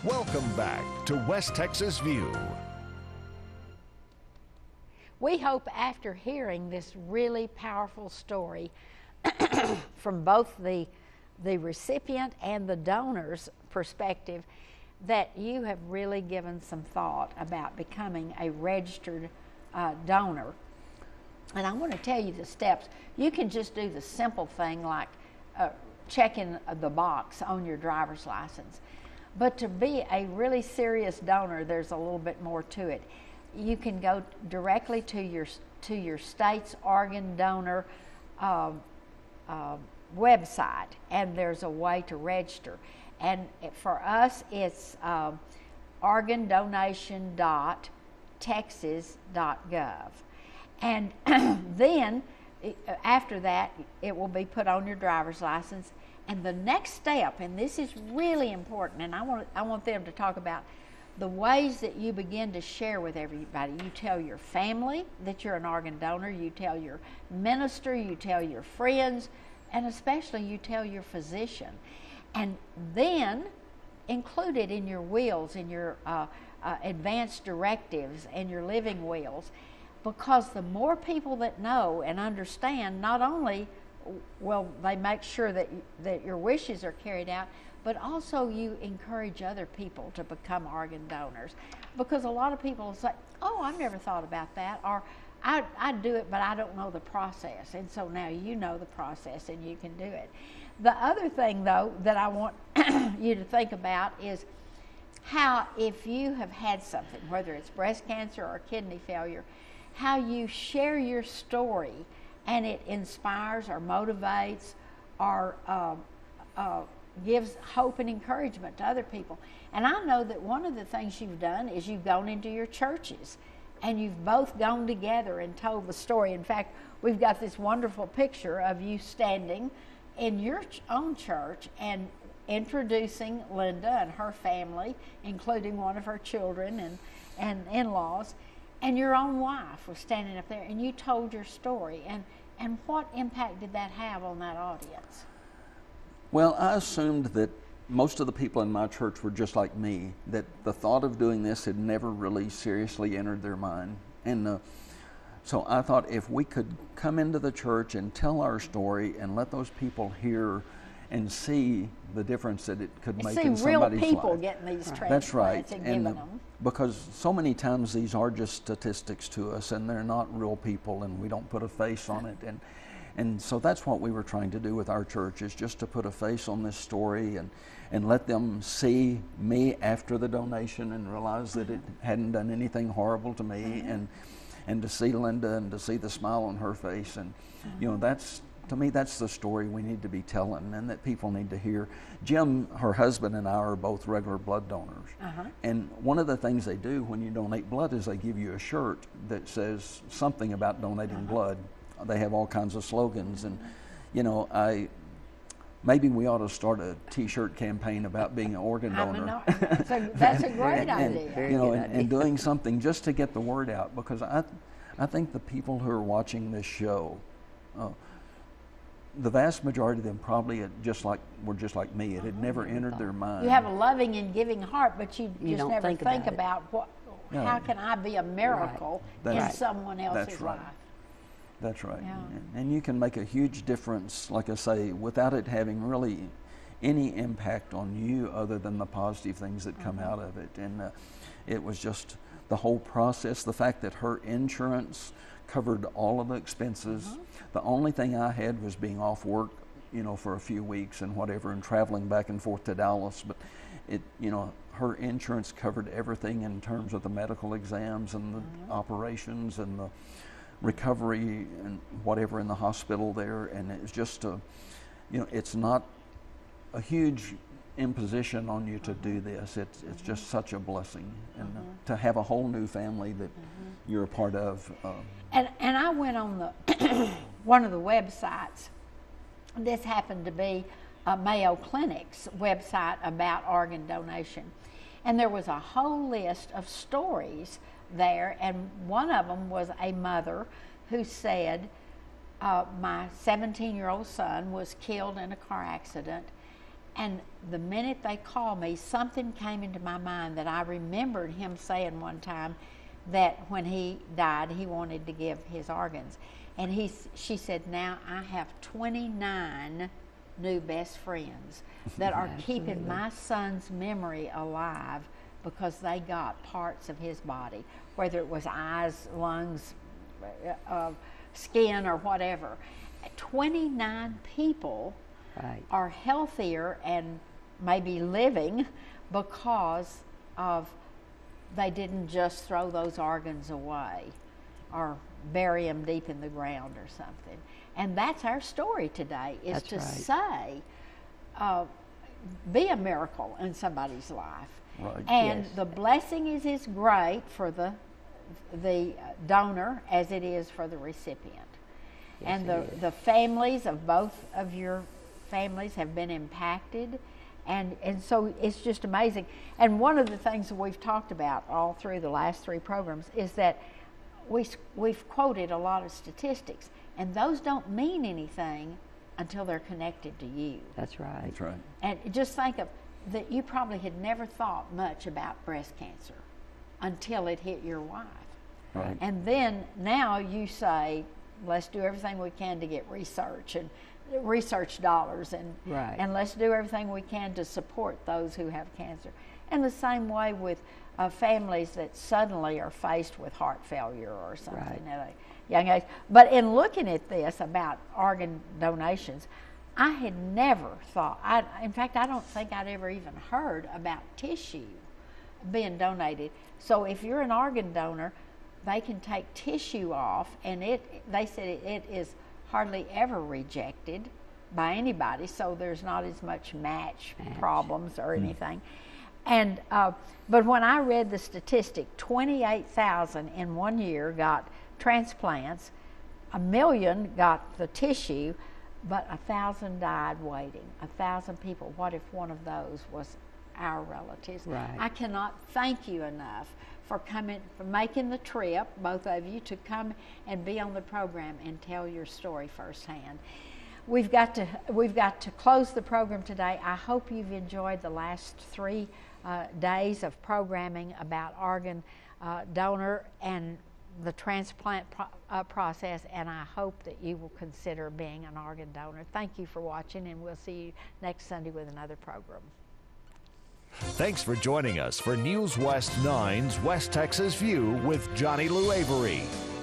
Welcome back to West Texas View. We hope after hearing this really powerful story from both the recipient and the donor's perspective that you have really given some thought about becoming a registered donor. And I want to tell you the steps. You can just do the simple thing like checking the box on your driver's license. But to be a really serious donor, there's a little bit more to it. You can go directly to your state's organ donor website, and there's a way to register. And for us, it's organdonation.texas.gov. And then after that, it will be put on your driver's license. And the next step, and this is really important, and I want them to talk about the ways that you begin to share with everybody. You tell your family that you're an organ donor, you tell your minister, you tell your friends, and especially you tell your physician. And then include it in your wills, in your advanced directives and your living wills, because the more people that know and understand, not only will they make sure that your wishes are carried out, but also you encourage other people to become organ donors. Because a lot of people say, oh, I've never thought about that, or I do it, but I don't know the process. And so now you know the process and you can do it. The other thing, though, that I want you to think about is how, if you have had something, whether it's breast cancer or kidney failure, how you share your story and it inspires or motivates or gives hope and encouragement to other people. And I know that one of the things you've done is you've gone into your churches and you've both gone together and told the story. In fact, we've got this wonderful picture of you standing in your own church and introducing Linda and her family, including one of her children and in-laws, and your own wife was standing up there, and you told your story. And what impact did that have on that audience? Well, I assumed that most of the people in my church were just like me, that the thought of doing this had never really seriously entered their mind. And so I thought if we could come into the church and tell our story and let those people hear and see the difference that it could make in somebody's life. See real people getting these transplants. That's right. And giving them. Because so many times these are just statistics to us and they're not real people and we don't put a face on it. And so that's what we were trying to do with our church, is just to put a face on this story and let them see me after the donation and realize that it hadn't done anything horrible to me, and to see Linda and to see the smile on her face. And, you know, that's, to me, that's the story we need to be telling and that people need to hear. Jim, her husband, and I are both regular blood donors. And one of the things they do when you donate blood is they give you a shirt that says something about donating blood. They have all kinds of slogans, and you know, maybe we ought to start a T-shirt campaign about being an organ donor. That's a great idea. You know, and doing something just to get the word out, because I think the people who are watching this show, the vast majority of them probably were just like me. It had never entered their mind. You have a loving and giving heart, but you just never think about how can I be a miracle in someone else's life. That's right. Yeah. And you can make a huge difference, like I say, without it having really any impact on you other than the positive things that come out of it. And it was just the whole process, the fact that her insurance covered all of the expenses. The only thing I had was being off work, you know, for a few weeks and whatever, and traveling back and forth to Dallas. But it, you know, her insurance covered everything in terms of the medical exams and the operations and the recovery and whatever in the hospital there. And it's just you know, it's not a huge imposition on you to do this. It's just such a blessing, and to have a whole new family that you're a part of. And I went on the one of the websites. This happened to be Mayo Clinic's website about organ donation, and there was a whole list of stories there, and one of them was a mother who said, my 17-year-old son was killed in a car accident, And the minute they called me, something came into my mind that I remembered him saying one time that when he died, he wanted to give his organs. And she said, now I have 29 new best friends that are keeping my son's memory alive because they got parts of his body, whether it was eyes, lungs, skin, or whatever. 29 people are healthier and maybe living because of they didn't just throw those organs away or bury them deep in the ground or something. And that's our story today, is to say, be a miracle in somebody's life. Right. And the blessing is as great for the donor as it is for the recipient. Yes, and the families of both of your families have been impacted, and so it's just amazing. And one of the things that we've talked about all through the last 3 programs is that we've quoted a lot of statistics, and those don't mean anything until they're connected to you. That's right. That's right. And just think of that, you probably had never thought much about breast cancer until it hit your wife. Right. And then now you say, let's do everything we can to get research and research dollars, and let's do everything we can to support those who have cancer. And the same way with families that suddenly are faced with heart failure or something at a young age. But in looking at this about organ donations, I had never thought, in fact, I don't think I'd ever even heard about tissue being donated. So if you're an organ donor, they can take tissue off, and they said it is hardly ever rejected by anybody, so there's not as much match problems or anything. And but when I read the statistic, 28,000 in 1 year got transplants, 1 million got the tissue, but 1,000 died waiting. 1,000 people. What if one of those was our relatives? Right. I cannot thank you enough for coming, for making the trip, both of you, to come and be on the program and tell your story firsthand. We've got to close the program today. I hope you've enjoyed the last 3 days of programming about organ donor and the transplant process, and I hope that you will consider being an organ donor. Thank you for watching, and we'll see you next Sunday with another program. Thanks for joining us for News West 9's West Texas View with Johnny Lou Avery.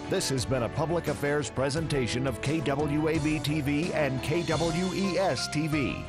This has been a public affairs presentation of KWAB-TV and KWES-TV.